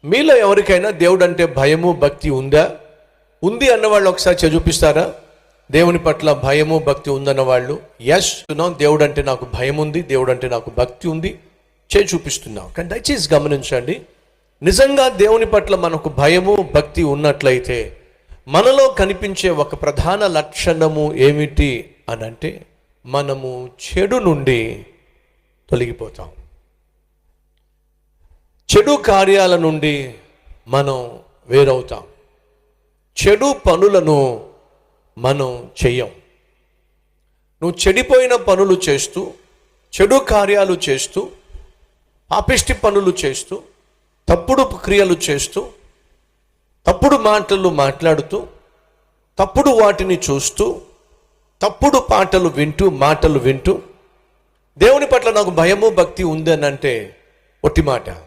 మీలో ఎవరికైనా దేవుడు అంటే భయము భక్తి ఉందా? ఉంది అన్నవాళ్ళు ఒకసారి చూపిస్తారా? దేవుని పట్ల భయము భక్తి ఉందన్న వాళ్ళు ఎస్ దేవుడు అంటే నాకు భయం ఉంది, దేవుడు అంటే నాకు భక్తి ఉంది చూపిస్తున్నాం. కానీ దయచేసి గమనించండి, నిజంగా దేవుని పట్ల మనకు భయము భక్తి ఉన్నట్లయితే మనలో కనిపించే ఒక ప్రధాన లక్షణము ఏమిటి అని అంటే, మనము చెడు నుండి తొలగిపోతాం. చెడు కార్యాల నుండి మనం వేరవుతాం. చెడు పనులను మనం చెయ్యం. నువ్వు చెడిపోయిన పనులు చేస్తూ, చెడు కార్యాలు చేస్తూ, పాపిష్టి పనులు చేస్తూ, తప్పుడు క్రియలు చేస్తూ, తప్పుడు మాటలు మాట్లాడుతూ, తప్పుడు వాటిని చూస్తూ, తప్పుడు మాటలు వింటూ దేవుని పట్ల నాకు భయము భక్తి ఉందని అంటే ఒట్టి మాట.